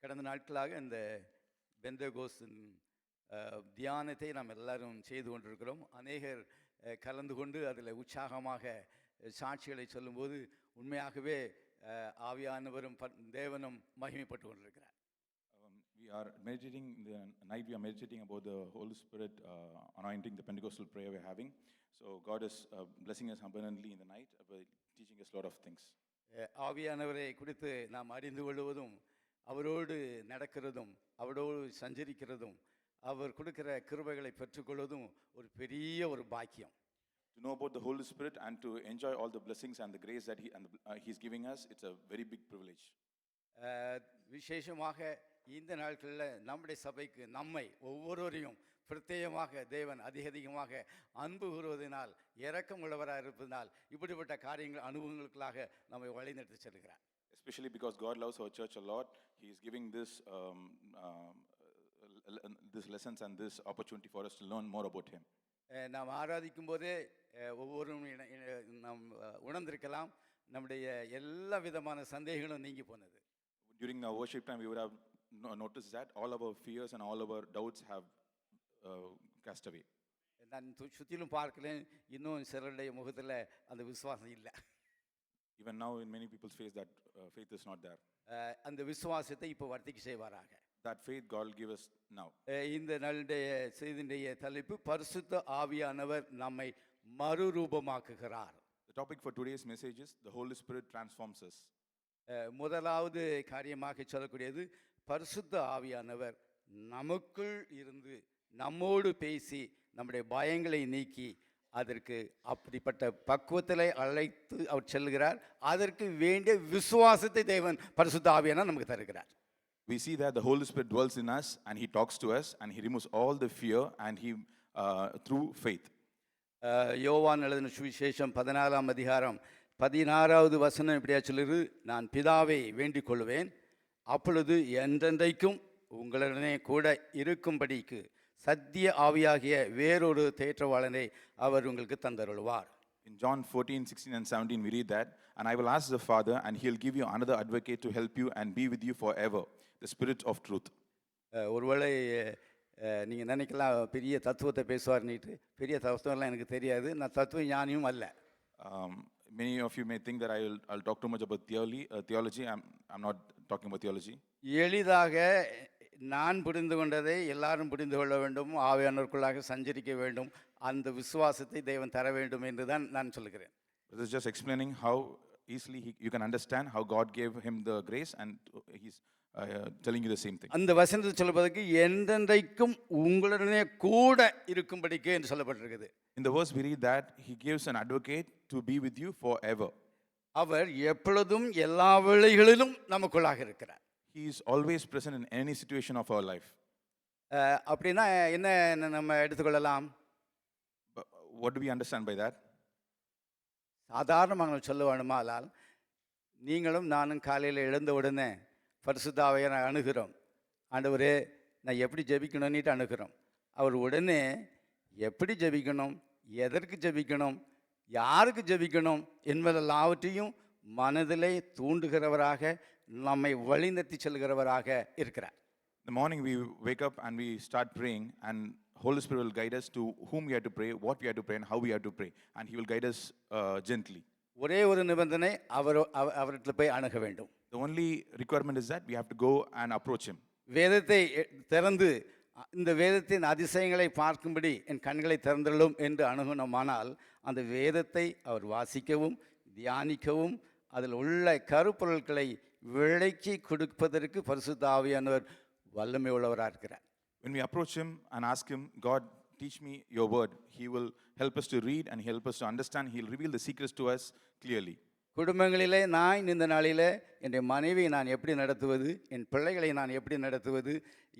கடந்த நாட்களாக இந்த பெந்தகோஸ்தின் தியானத்தை நாம் எல்லாரும் செய்து கொண்டிருக்கிறோம். அநேகர் கலந்து கொண்டு அதில் உற்சாகமாக சாட்சிகளை சொல்லும்போது உண்மையாகவே ஆவியானவரும் தேவனும் மகிமைப்பட்டு கொண்டிருக்கிறார். We are meditating in the night. We are meditating about the Holy Spirit anointing, the Pentecostal prayer we're having. So God is blessing us abundantly in the night by teaching us a lot of things. ஆவியானவரை குறித்து நாம் அறிந்து கொள்வதும் அவரோடு நடக்கிறதும் அவரோடு சஞ்சரிக்கிறதும் அவர் கொடுக்கிற கிருபைகளை பெற்றுக்கொள்வதும் ஒரு பெரிய ஒரு பாக்கியம். To know about the Holy Spirit and to enjoy all the blessings and the grace that He's giving us, it's a very big privilege. விசேஷமாக இந்த நாட்களில் நம்முடைய சபைக்கு நம்மை ஒவ்வொருவரையும் பிரத்யேகமாக தேவன் அதிகமாக அன்பு கூறுவதனால் இரக்கம் உள்ளவராக இருப்பதனால் இப்படிப்பட்ட காரியங்கள் அனுபவங்களுக்காக நம்மை வழிநடத்தி செல்கிறார். Especially because God loves our church a lot, He is giving this lessons and this opportunity for us to learn more about Him. நாம் ஆராதிக்கும் போதே ஒவ்வொருவரும் நாம் உணர்ந்திருக்கலாம், நம்முடைய எல்லா விதமான சந்தேகங்களும் நீங்கி போனது. During the worship time, we would have noticed that all of our fears and all of our doubts have cast away. நான் சுற்றிலும் பார்க்கிறேன், இன்னும் சிலருடைய முகத்தில் அந்த விசுவாசம் இல்லை. Even now in many people's face that faith is not there. அந்த விசுவாசத்தை இப்போ வர்த்திக்க செய்வாராக. That faith God will give us now. இந்த நாளுடைய செய்தியுடைய தலைப்பு பரிசுத்த ஆவியானவர் நம்மை மறுரூபமாக்குகிறார். The topic for today's message is the Holy Spirit transforms us. முதலாவது காரியமாக சொல்லக்கூடியது பரிசுத்த ஆவியானவர் நமக்குள் இருந்து நம்மோடு பேசி நம்முடைய பயங்களை நீக்கி அதற்கு அப்படிப்பட்ட பக்குவத்தில் அழைத்து அவர் செல்கிறார். அதற்கு வேண்டிய விசுவாசத்தை தேவன் பரிசுத்த ஆவியானவர் நமக்கு தருகிறார். We see that the Holy Spirit dwells in us and He talks to us and He removes all the fear and He through faith. யோவான் எழுதின சுவிசேஷம் 14ஆம் அதிகாரம் 16வது வசனம் இப்படியா சொல்லுது, நான் பிதாவை வேண்டிக் கொள்வேன், அப்பொழுது என்றென்றைக்கும் உங்களுடனே கூட இருக்கும்படிக்கு சத்திய ஆவியாகிய வேறொரு தேற்றவாளனை அவர் உங்களுக்கு தந்தருள்வார். In John 14, 16 and 17 we read that, and I will ask the Father and He'll give you another advocate to help you and be with you forever, the Spirit of truth. ஒருவேளை நீங்கள் நினைக்கலாம் பெரிய தத்துவத்தை பேசுவார்னிட்டு. பெரிய தத்துவம்லாம் எனக்கு தெரியாது, நான் தத்துவ ஞானியும் அல்ல. Many of you may think that I'll talk too much about theology. I'm not talking about theology. எளிதாக நான் புரிந்து கொண்டதை எல்லாரும் புரிந்து கொள்ள வேண்டும், ஆவியானவருக்குள்ளாக சஞ்சரிக்க வேண்டும், அந்த விசுவாசத்தை தேவன் தர வேண்டும் என்று தான் நான் சொல்கிறேன். This is just explaining how easily you can understand how God gave him the grace and He's telling you the same thing. அந்த வசனத்தை சொல்வதற்கு என்றென்றைக்கும் உங்களுடனே கூட இருக்கும்படிக்கு என்று சொல்லப்பட்டிருக்கிறது. In the verse we read that He gives an advocate to be with you forever. அவர் எப்பொழுதும் எல்லா வேளைகளிலும் நமக்குள்ளாக இருக்கிறார். He is always present in any situation of our life. அப்படின்னா என்ன நம்ம எடுத்துக்கொள்ளலாம்? What do we understand by that? சாதாரணமாக சொல்ல வேணுமானால், நீங்களும் நானும் காலையில் எழுந்த உடனே பரிசுத்த ஆவியாரை அணுகிறோம். ஆண்டவரே நான் எப்படி ஜெபிக்கணும்னுட்டு அணுகிறோம். அவர் உடனே எப்படி ஜெபிக்கணும், எதற்கு ஜெபிக்கணும், யாருக்கு ஜெபிக்கணும் என்பதெல்லாவற்றையும் மனதிலே தூண்டுகிறவராக நம்மை வழிநடத்தி செல்கிறவராக இருக்கிறார். In the morning we wake up and we start praying, and Holy Spirit will guide us to whom we have to pray, what we have to pray, and how we have to pray, and He will guide us gently. ஒரே ஒரு நிபந்தனை, அவரிடத்தில் போய் அணுக வேண்டும். The only requirement is that we have to go and approach Him. வேதத்தை திறந்து இந்த வேதத்தின் அதிசயங்களை பார்க்கும்படி என் கண்களை திறந்துள்ளோம் என்று அணுகணுமானால் அந்த வேதத்தை அவர் வாசிக்கவும் தியானிக்கவும் அதில் உள்ள கருப்பொருட்களை விளக்கி கொடுப்பதற்கு பரிசுத்த ஆவியானவர் வல்லமை உள்ளவராக இருக்கிறார். When we approach Him and ask Him, God, teach me your word, He will help us to read and help us to understand. He will reveal the secrets to us clearly. குடும்பங்களிலே நான் இந்த நாளில் என் மனைவியை நான் எப்படி நடத்துவது, என் பிள்ளைகளை நான் எப்படி நடத்துவது,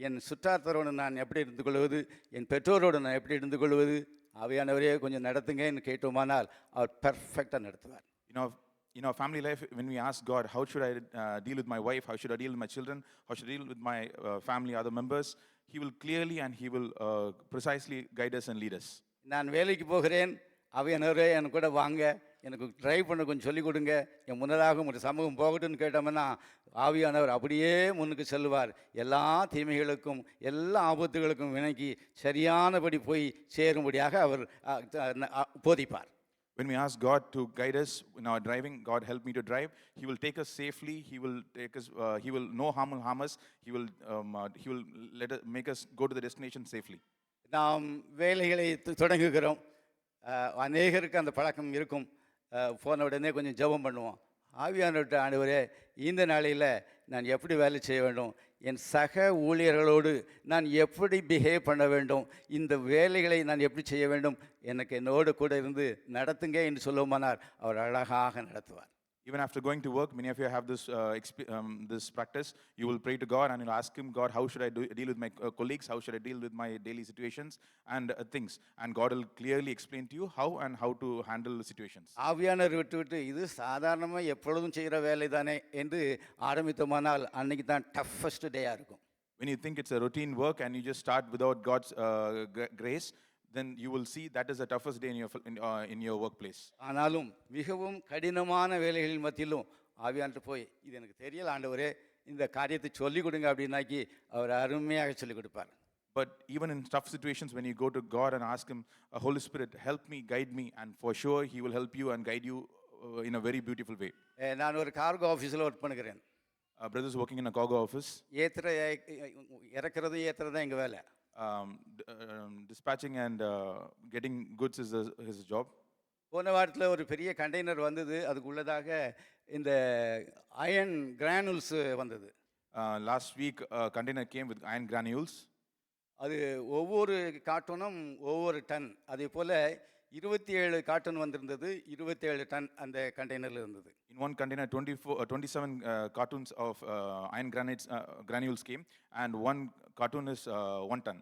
என் சுற்றாத்தரோடு நான் எப்படி இருந்து கொள்வது, என் பெற்றோரோடு நான் எப்படி இருந்து கொள்வது, ஆவியானவரே கொஞ்சம் நடத்துங்கன்னு கேட்டோமானால் அவர் பெர்ஃபெக்டாக நடத்துவார். In our family life, when we ask God, how should I deal with my wife, how should I deal with my children, how should I deal with my family, other members, He will clearly and He will precisely guide us and lead us. நான் வேலைக்கு போகிறேன், ஆவியானவரே என் கூட வாங்க, எனக்கு drive பண்ண கொஞ்சம் சொல்லிக் கொடுங்க, என் முன்னதாக ஒரு சமூகம் போகட்டும்னு கேட்டோம்னா ஆவியானவர் அப்படியே முன்னுக்கு செல்வார். எல்லா தீமைகளுக்கும் எல்லா ஆபத்துகளுக்கும் விலகி சரியானபடி போய் சேரும்படியாக அவர் போதிப்பார். When we ask God to guide us in our driving, God help me to drive. He will take us safely. He will take us. He will no harm will harm us. He will make us go to the destination safely. நாம் வேலைகளை தொடங்குகிறோம். அநேகருக்கு அந்த பழக்கம் இருக்கும். போன உடனே கொஞ்சம் ஜெபம் பண்ணுவோம். ஆவியானவர்கிட்ட, ஆண்டவரே, இந்த நாளையில் நான் எப்படி வேலை செய்ய வேண்டும், என் சக ஊழியர்களோடு நான் எப்படி பிஹேவ் பண்ண வேண்டும், இந்த வேலைகளை நான் எப்படி செய்ய வேண்டும், எனக்கு என்னோடு கூட இருந்து நடத்துங்க என்று சொல்லுமானார் அவர் அழகாக நடத்துவார். Even after going to work, many of you have this practice. You will pray to God and you'll ask Him, God, how should I deal with my colleagues? How should I deal with my daily situations and things? And God will clearly explain to you how to handle the situations. ஆவியானவர் விட்டு இது சாதாரணமாக எப்பொழுதும் செய்கிற வேலை தானே என்று ஆரம்பித்தோமானால் அன்னைக்கு தான் டஃபஸ்ட் டேயாக இருக்கும். When you think it's a routine work and you just start without God's grace, then you will see that is the toughest day in your workplace. ஆனாலும் மிகவும் கடினமான வேலைகளின் மத்தியிலும் ஆவியானவர் போய், இது எனக்கு தெரியல ஆண்டவரே, இந்த காரியத்தை சொல்லிக் கொடுங்க அப்படின்னாக்கி அவர் அருமையாக சொல்லிக் கொடுப்பார். But even in tough situations, when you go to God and ask Him, Holy Spirit, help me, guide me, and for sure He will help you and guide you in a very beautiful way. நான் ஒரு cargo ஆஃபீஸில் work பண்ணுகிறேன். Brothers working in a cargo office. இறக்குறதும் ஏற்றுறதும் எங்கள் வேலை. Dispatching and getting goods is his job. போன வாரத்தில் ஒரு பெரிய கண்டெய்னர் வந்தது. அதுக்குள்ளதாக இந்த அயன் கிரானுல்ஸ் வந்தது. Last week a container came with iron granules. அது ஒவ்வொரு கார்ட்டூனும் ஒவ்வொரு டன். அதே போல் 27 கார்ட்டூன் வந்திருந்தது. 27 டன் அந்த கண்டெய்னரில் இருந்தது. In one container, 27 cartons of iron granules came, and one carton is 1 ton.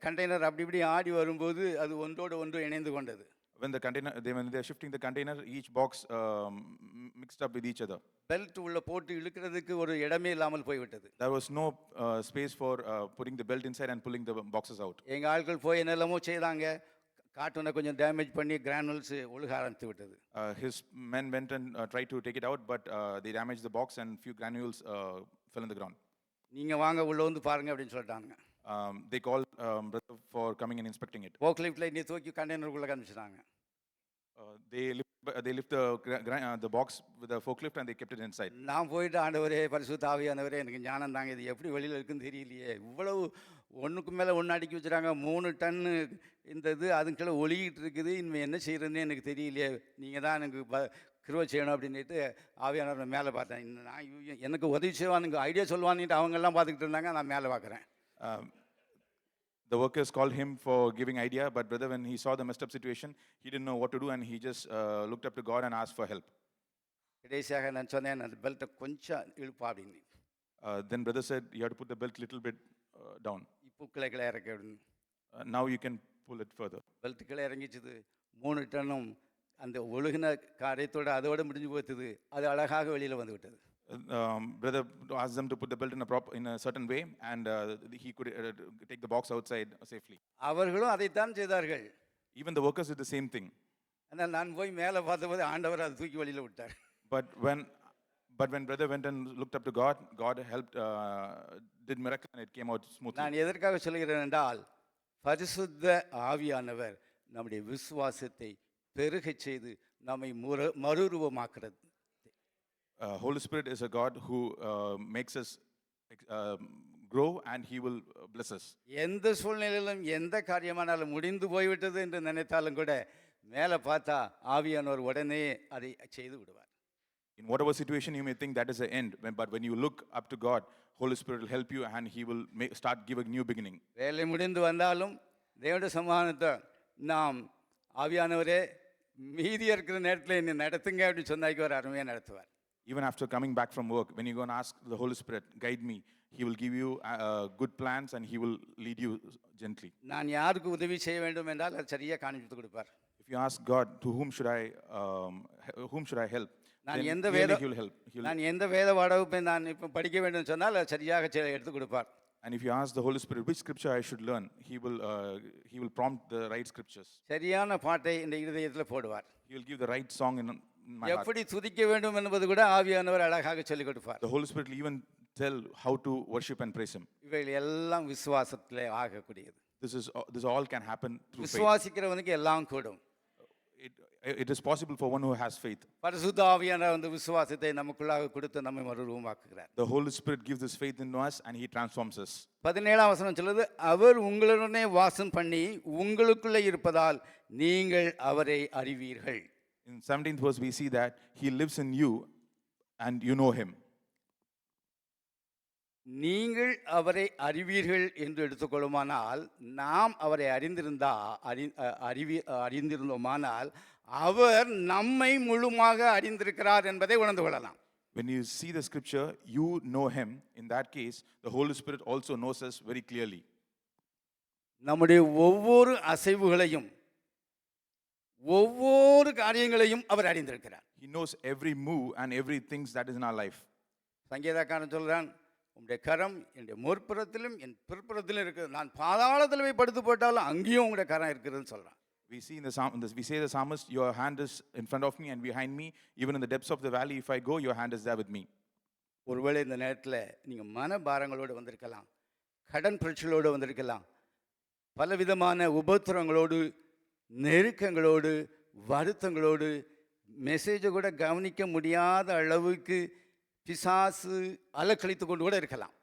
Container அப்படி இப்படி ஆடி வரும்போது அது ஒன்றோடு ஒன்று இணைந்து கொண்டது. When they are shifting the container, each box mixed up with each other. Belt உள்ள போட்டு இழுக்கிறதுக்கு ஒரு இடமே இல்லாமல் போய்விட்டது. There was no space for putting the belt inside and pulling the boxes out. எங்க ஆட்கள் போய் என்னெல்லாமோ செய்தாங்க. கார்ட்டூனை கொஞ்சம் டேமேஜ் பண்ணி கிரானுல்ஸ் ஒழுக ஆரம்பித்து விட்டது. His men went and tried to take it out, but they damaged the box and few granules fell on the ground. நீங்க வாங்க உள்ள வந்து பாருங்க அப்படின்னு சொல்லிட்டாங்க. They called brother for coming and inspecting it. போக்லிஃப்ட்ல நீ தூக்கி கண்டெய்னருக்குள்ள காமிச்சிட்டாங்க. They lift the box with a forklift and they kept it inside. நான் போயிட்டு, ஆண்டவரே, பரிசுத்த ஆவியானவரே, எனக்கு ஞானம் தாங்க, இது எப்படி வெளியில் இருக்குன்னு தெரியலையே, இவ்வளவு ஒன்றுக்கு மேலே ஒன்று அடுக்கி வச்சுறாங்க, 3 டன்னு இந்த இது அதுக்குள்ள ஒழுகிட்டு இருக்குது, இனிமேல் என்ன செய்யறதுன்னு எனக்கு தெரியலையே, நீங்கள் தான் எனக்கு கிருபை செய்யணும் அப்படின்ட்டு ஆவியானவர் மேலே பார்த்தேன். நான் எனக்கு உதவி செய்வானுங்க, ஐடியா சொல்லுவான்னுட்டு அவங்கெல்லாம் பார்த்துக்கிட்டு இருந்தாங்க, நான் மேலே பார்க்குறேன். The workers called him for giving idea, but brother, when he saw the messed up situation, he didn't know what to do, and he just looked up to God and asked for help. கடைசியாக நான் சொன்னேன், அந்த பெல்ட்டை கொஞ்சம் இழுப்பா அப்படின்னு. Then brother said, you have to put the belt little bit down. இப்போ கிளைகளை இறக்க அப்படின்னு. Now you can pull it further. Belt கிளை இறங்கிச்சுது. 3 டன்னும் அந்த ஒழுகின காரியத்தோடு அதோடு முடிஞ்சு போச்சுது. அது அழகாக வெளியில் வந்து விட்டது. Brother asked them to put the belt in a certain way, and he could take the box outside safely. அவர்களும் அதைத்தான் செய்தார்கள். Even the workers did the same thing. ஆனால் நான் போய் மேலே பார்த்தபோது ஆண்டவர் அதை தூக்கி வெளியில் விட்டார். But when brother went and looked up to God, God helped, did miracle, and it came out smoothly. நான் எதற்காக சொல்கிறேன் என்றால், பரிசுத்த ஆவியானவர் நம்முடைய விசுவாசத்தை பெருகச் செய்து நம்மை மறுரூபமாக்குறது. Holy Spirit is a God who makes us grow, and He will bless us. எந்த சூழ்நிலையிலும் எந்த காரியமானாலும் முடிந்து போய்விட்டது என்று நினைத்தாலும் கூட மேலே பார்த்தா ஆவியானவர் உடனே அதை செய்து விடுவார். In whatever situation you may think that is the end, but when you look up to God, Holy Spirit will help you, and He will start give a new beginning. வேலை முடிந்து வந்தாலும் தேவனுடைய சமாதானத்தை நாம் ஆவியானவரே மீதி இருக்கிற நேரத்தில் என்னை நடத்துங்க அப்படின்னு சொன்னாக்கி ஒரு அருமையாக நடத்துவார். Even after coming back from work, when you go and ask the Holy Spirit, guide me, He will give you good plans and He will lead you gently. நான் யாருக்கு உதவி செய்ய வேண்டும் என்றால் அது சரியாக காண்பித்து கொடுப்பார். If you ask God, to whom should I help? நான் then எந்த clearly He will help. நான் எந்த வேத வகுப்பை நான் இப்போ படிக்க வேண்டும் சொன்னால் அது சரியாக எடுத்து கொடுப்பார். And if you ask the Holy Spirit which scripture I should learn, He will prompt the right scriptures. சரியான பாட்டை இந்த இதயத்தில் போடுவார். He will give the right song in my heart. எப்படி துதிக்க வேண்டும் என்பது கூட ஆவியானவர் அழகாக சொல்லிக் கொடுப்பார். The Holy Spirit will even tell how to worship and praise Him. இவைகள் எல்லாம் விசுவாசத்திலே ஆகக்கூடியது. This all can happen through faith. விசுவாசிக்கிறவனுக்கு எல்லாம் கூடும். It is possible for one who has faith. பரிசுத்த ஆவியானவர் அந்த விசுவாசத்தை நமக்குள்ளாக கொடுத்து நம்மை மறுரூபமாக்குகிறார். The Holy Spirit gives this faith in us and He transforms us. 17ஆம் வசனம் சொல்லுது, அவர் உங்களுடனே வாசம் பண்ணி உங்களுக்குள்ளே இருப்பதால் நீங்கள் அவரை அறிவீர்கள். In 17th verse we see that He lives in you and you know Him. நீங்கள் அவரை அறிவீர்கள் என்று எடுத்துக்கொள்ளுமானால், நாம் அவரை அறிந்திருந்தோமானால் அவர் நம்மை முழுமாக அறிந்திருக்கிறார் என்பதை உணர்ந்து கொள்ளலாம். When you see the scripture, you know Him. In that case, the Holy Spirit also knows us very clearly. நம்முடைய ஒவ்வொரு அசைவுகளையும் ஒவ்வொரு காரியங்களையும் அவர் அறிந்திருக்கிறார். He knows every move and every things that is in our life. சங்கீதக்காரன் சொல்றான், உம்முடைய கரம் என்னுடைய முற்புறத்திலும் என் பிற்புறத்திலும் இருக்குது, நான் பாதாளத்தில் போய் படுத்து போட்டாலும் அங்கேயும் உங்களுடைய கரம் இருக்குதுன்னு சொல்றான். We say the psalmist, your hand is in front of me and behind me. Even in the depths of the valley, if I go, your hand is there with me. ஒருவேளை இந்த நேரத்தில் நீங்கள் மனபாரங்களோடு வந்திருக்கலாம், கடன் பிரச்சனையோடு வந்திருக்கலாம், பலவிதமான உபத்திரங்களோடு, நெருக்கங்களோடு, வருத்தங்களோடு, மெசேஜை கூட கவனிக்க முடியாத அளவுக்கு பிசாசு அலக்கழித்து கொண்டு கூட இருக்கலாம்.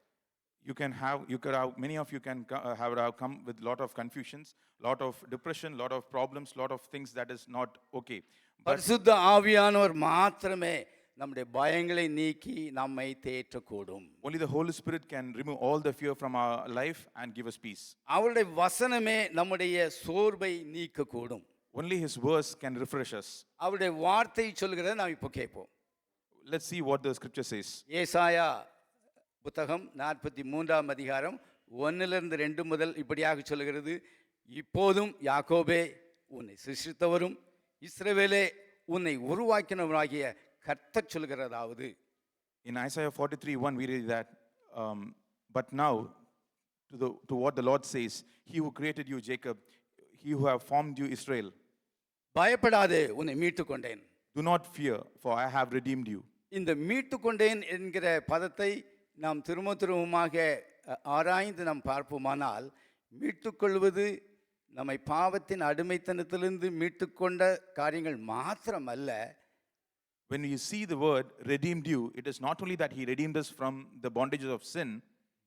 Many of you can have come with lot of confusions, lot of depression, lot of problems, lot of things that is not okay. பரிசுத்த ஆவியானவர் மாத்திரமே நம்முடைய பயங்களை நீக்கி நம்மை தேற்றக்கூடும். Only the Holy Spirit can remove all the fear from our life and give us peace. அவருடைய வசனமே நம்முடைய சோர்வை நீக்கக்கூடும். Only His words can refresh us. அவருடைய வார்த்தை சொல்கிறதை நாம் இப்போ கேட்போம். Let's see what the scripture says. ஏசாயா புத்தகம் 43ஆம் அதிகாரம் 1-2 முதல் இப்படியாக சொல்கிறது, இப்போதும் யாக்கோபே உன்னை சிருஷ்டித்தவரும் இஸ்ரவேலே உன்னை உருவாக்கினவராகிய கர்த்தர் சொல்கிறதாவது. In Isaiah 43:1 we read that, but now to what the Lord says, He who created you Jacob, He who have formed you Israel. பயப்படாதே, உன்னை மீட்டுக் கொண்டேன். Do not fear, for I have redeemed you. இந்த மீட்டுக் கொண்டேன் என்கிற பதத்தை நாம் திரும்பமாக ஆராய்ந்து நாம் பார்ப்போமானால், மீட்டுக்கொள்வது நம்மை பாவத்தின் அடிமைத்தனத்திலிருந்து மீட்டுக்கொண்ட காரியங்கள் மாத்திரமல்ல. When you see the word redeemed you, it is not only that He redeemed us from the bondages of sin.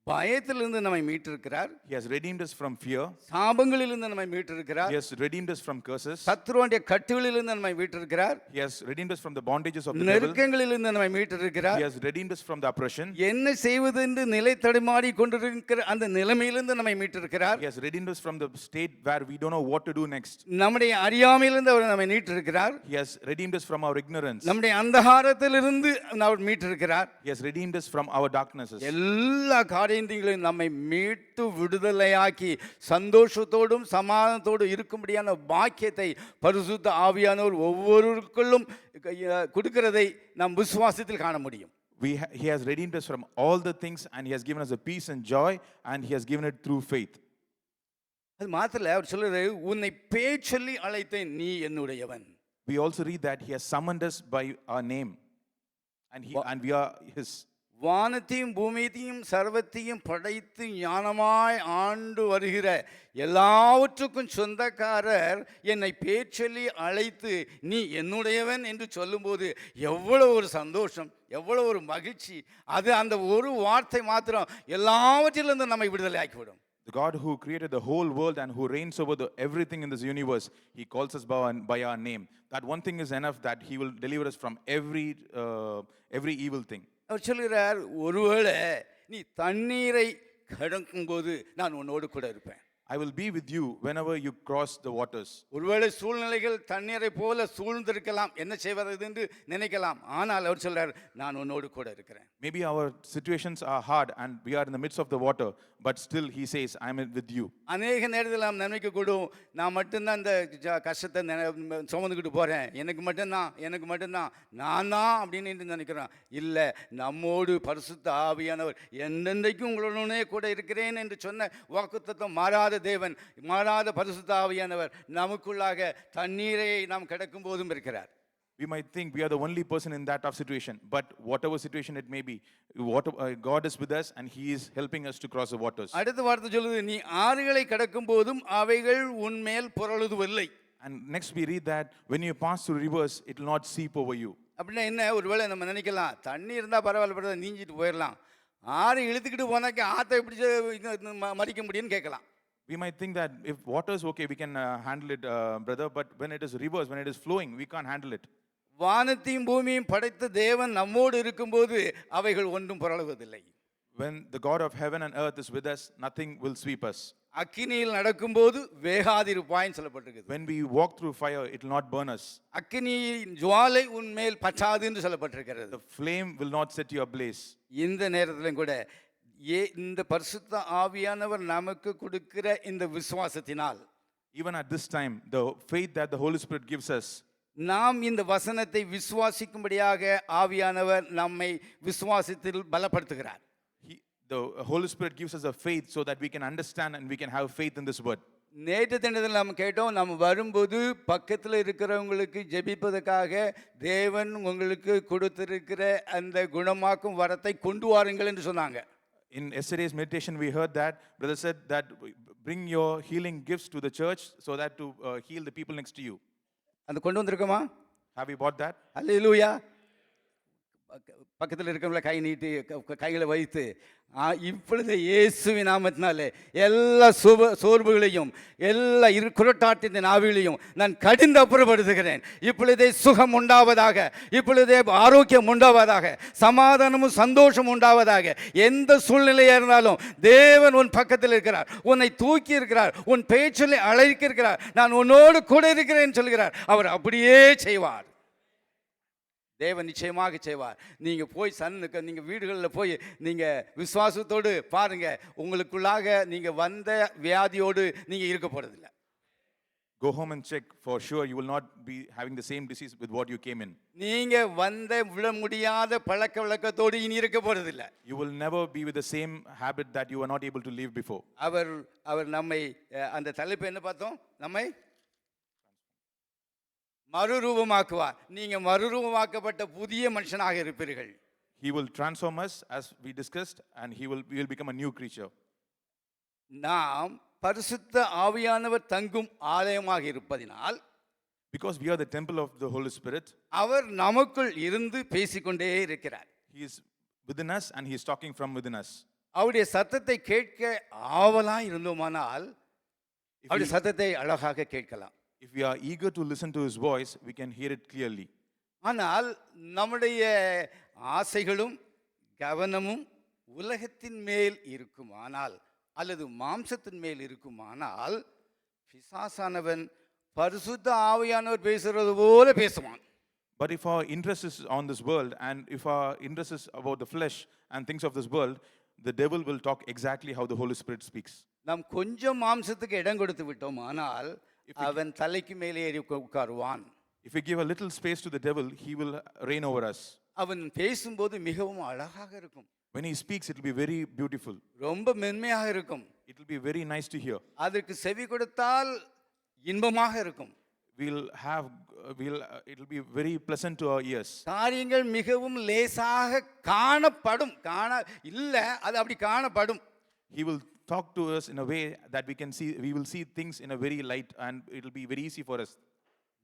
பயத்திலிருந்து நம்மை மீட்டிருக்கிறார். He has redeemed us from fear. சாபங்களிலிருந்து நம்மை மீட்டிருக்கிறார். He has redeemed us from curses. சத்துருவுடைய கட்டுகளிலிருந்து நம்மை மீட்டிருக்கிறார். He has redeemed us from the bondages of the devil. நெருக்கங்களிலிருந்து நம்மை மீட்டிருக்கிறார். He has redeemed us from the oppression. என்ன செய்வது என்று நிலை தடுமாறி கொண்டிருக்கிற அந்த நிலைமையிலிருந்து நம்மை மீட்டிருக்கிறார். He has redeemed us from the state where we don't know what to do next. நம்முடைய அறியாமையிலிருந்து அவர் நம்மை மீட்டிருக்கிறார். He has redeemed us from our ignorance. நம்முடைய அந்தகாரத்திலிருந்து அவர் மீட்டிருக்கிறார். He has redeemed us from our darknesses. எல்லா காரியங்களையும் நம்மை மீட்டு விடுதலையாக்கி சந்தோஷத்தோடும் சமாதானத்தோடு இருக்கும்படியான பாக்கியத்தை பரிசுத்த ஆவியானவர் ஒவ்வொருவருக்குள்ளும் கொடுக்கிறதை நாம் விசுவாசத்தில் காண முடியும். He has redeemed us from all the things and He has given us a peace and joy and He has given it through faith. அது மாத்திரல, அவர் சொல்றாரு, உன்னை பேர் சொல்லி அழைத்தேன், நீ என்னுடையவன். We also read that He has summoned us by our name and we are His. வானத்தையும் பூமியையும் சர்வத்தையும் படைத்து ஞானமாய் ஆண்டு வருகிற எல்லாவற்றுக்கும் சொந்தக்காரர் என்னை பேர் சொல்லி அழைத்து நீ என்னுடையவன் என்று சொல்லும்போது எவ்வளவு ஒரு சந்தோஷம், எவ்வளவு ஒரு மகிழ்ச்சி. அது அந்த ஒரு வார்த்தை மாத்திரம் எல்லாவற்றிலிருந்து நம்மை விடுதலை ஆக்கிவிடும். The God who created the whole world and who reigns over everything in this universe, He calls us by our name. That one thing is enough that He will deliver us from every evil thing. அவர் சொல்கிறார், ஒருவேளை நீ தண்ணீரை கடக்கும்போது நான் உன்னோடு கூட இருப்பேன். I will be with you whenever you cross the waters. ஒருவேளை சூழ்நிலைகள் தண்ணீரை போல சூழ்ந்திருக்கலாம், என்ன செய்வது என்று நினைக்கலாம். ஆனால் அவர் சொல்றார், நான் உன்னோடு கூட இருக்கிறேன். Maybe our situations are hard and we are in the midst of the water, but still He says, I am with you. அநேக நேரத்தில் நாம் நினைக்க கூடும், நான் மட்டும்தான் இந்த கஷ்டத்தை சுமந்துக்கிட்டு போறேன், எனக்கு மட்டும்தான் நான் தான் அப்படின்னு நினைக்கிறேன். இல்லை, நம்மோடு பரிசுத்த ஆவியானவர் என்னென்றைக்கும் உங்களுடனே கூட இருக்கிறேன் என்று சொன்ன வாக்குத்தத்தம் மாறாத தேவன், மாறாத பரிசுத்த ஆவியானவர் நமக்குள்ளாக தண்ணீரை நாம் கடக்கும் போதும் இருக்கிறார். We might think we are the only person in that tough situation, but whatever situation it may be, God is with us and He is helping us to cross the waters. அடுத்த வார்த்தை சொல்லுது, நீ ஆறுகளை கடக்கும் போதும் அவைகள் உன்மேல் புரளுவதில்லை. And next we read that when you pass through rivers, it will not seep over you. அப்படின்னா என்ன? ஒருவேளை நம்ம நினைக்கலாம், தண்ணி இருந்தால் பரவாயில்ல, நீஞ்சிட்டு போயிடலாம். ஆறு இழுத்துக்கிட்டு போனாக்க ஆற்றை எப்படி மறிக்க முடியும்னு கேட்கலாம். We might think that if water is okay, we can handle it, brother, but when it is rivers, when it is flowing, we can't handle it. வானத்தையும் பூமியும் படைத்த தேவன் நம்மோடு இருக்கும்போது அவைகள் ஒன்றும் புரளுவதில்லை. When the God of heaven and earth is with us, nothing will sweep us. அக்கினியில் நடக்கும்போது வேகாதிருப்பாய்ன்னு சொல்லப்பட்டிருக்குது. When we walk through fire, it will not burn us. அக்கினியின் ஜுவாலை உன்மேல் பற்றாது என்று சொல்லப்பட்டிருக்கிறது. The flame will not set you ablaze. இந்த நேரத்திலும் கூட இந்த பரிசுத்த ஆவியானவர் நமக்கு கொடுக்கிற இந்த விசுவாசத்தினால், Even at this time, the faith that the Holy Spirit gives us, நாம் இந்த வசனத்தை விசுவாசிக்கும்படியாக ஆவியானவர் நம்மை விசுவாசத்தில் பலப்படுத்துகிறார். the Holy Spirit gives us a faith so that we can understand and we can have faith in this word. நேற்று தினத்தில் நம்ம கேட்டோம், நம்ம வரும்போது பக்கத்தில் இருக்கிறவங்களுக்கு ஜெபிப்பதற்காக தேவன் உங்களுக்கு கொடுத்திருக்கிற அந்த குணமாக்கும் வரத்தை கொண்டு வாருங்கள் என்று சொன்னாங்க. In yesterday's meditation, we heard that brother said that bring your healing gifts to the church so that to heal the people next to you. அந்த கொண்டு வந்திருக்கோமா? Have we bought that? அல்லேலூயா. பக்கத்தில் இருக்கிறவங்கள கை நீட்டி கைகளை வைத்து, இப்பொழுது இயேசுவின் நாமத்தினாலே எல்லா சோர்வுகளையும் எல்லா குரட்டாட்டத்தின் ஆவிகளையும் நான் கடிந்து அப்புறப்படுத்துகிறேன். இப்பொழுதே சுகம் உண்டாவதாக, இப்பொழுதே ஆரோக்கியம் உண்டாவதாக, சமாதானமும் சந்தோஷம் உண்டாவதாக. எந்த சூழ்நிலையாக இருந்தாலும் தேவன் உன் பக்கத்தில் இருக்கிறார், உன்னை தூக்கி இருக்கிறார், உன் பேச்சொல்லி அழைக்கிறார், நான் உன்னோடு கூட இருக்கிறேன் சொல்கிறார். அவர் அப்படியே செய்வார். தேவன் நிச்சயமாக செய்வார். நீங்கள் போய் நீங்கள் வீடுகளில் போய் நீங்கள் விசுவாசத்தோடு பாருங்கள், உங்களுக்குள்ளாக நீங்கள் வந்த வியாதியோடு நீங்கள் இருக்க போகிறதில்ல. Go home and check. For sure you will not be having the same disease with what you came in. நீங்கள் வந்த விட முடியாத பழக்க வழக்கத்தோடு இனி இருக்க போகிறதில்ல. You will never be with the same habit that you were not able to live before. அவர் நம்மை, அந்த தலைப்பு என்ன பார்த்தோம்? நம்மை மறுரூபமாக்குவார். நீங்க மறுரூபமாக்கப்பட்ட புதிய மனுஷனாக இருப்பீர்கள். He will transform us as we discussed and we will become a new creature. நாம் பரிசுத்த ஆவியானவர் தங்கும் ஆலயமாக இருப்பதினால், because we are the temple of the Holy Spirit, அவர் நமக்குள் இருந்து பேசிக்கொண்டே இருக்கிறார். He is within us and he is talking from within us. அவருடைய சத்தத்தை கேட்க ஆவலாய் இருந்தோமானால் அவருடைய சத்தத்தை அழகாக கேட்கலாம். If we are eager to listen to his voice, we can hear it clearly. ஆனால் நம்முடைய ஆசைகளும் கவனமும் உலகத்தின் மேல் இருக்குமானால் அல்லது மாம்சத்தின் மேல் இருக்குமானால், பிசாசானவன் பரிசுத்த ஆவியானவர் பேசுறது போல பேசுவான். But if our interest is on this world and if our interest is about the flesh and things of this world, the devil will talk exactly how the Holy Spirit speaks. நாம் கொஞ்சம் மாம்சத்துக்கு இடம் கொடுத்து விட்டோம் ஆனால் அவன் தலைக்கு மேலே ஏறி உட்காருவான். If we give a little space to the devil, he will reign over us. அவன் பேசும்போது மிகவும் அழகாக இருக்கும். When he speaks, it will be very beautiful. ரொம்ப மென்மையாக இருக்கும். It will be very nice to hear. அதற்கு செவி கொடுத்தால் இன்பமாக இருக்கும். It will be very pleasant to our ears. காரியங்கள் மிகவும் லேசாக காணப்படும். இல்ல, அது அப்படி காணப்படும். He will talk to us in a way that we will see things in a very light and it will be very easy for us.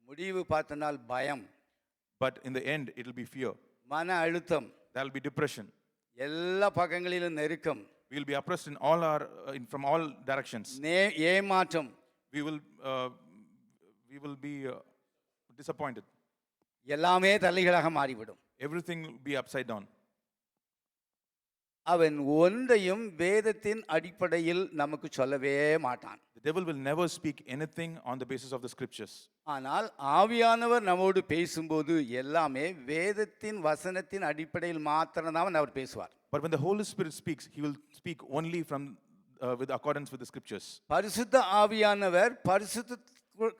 முடிவு பார்த்தனால் பயம். But in the end, it will be fear. மன அழுத்தம். There will be depression. எல்லா பக்கங்களிலும் நெருக்கம். We will be oppressed from all directions. ஏமாற்றம். We will be disappointed. எல்லாமே தலைகளாக மாறிவிடும். Everything will be upside down. அவன் ஒன்றையும் வேதத்தின் அடிப்படையில் நமக்கு சொல்லவே மாட்டான். The devil will never speak anything on the basis of the scriptures. ஆனால் ஆவியானவர் நம்மோடு பேசும்போது எல்லாமே வேதத்தின் வசனத்தின் அடிப்படையில் மாத்திரம்தான் அவர் பேசுவார். But when the Holy Spirit speaks, he will speak only with accordance with the scriptures. பரிசுத்த ஆவியானவர் பரிசுத்த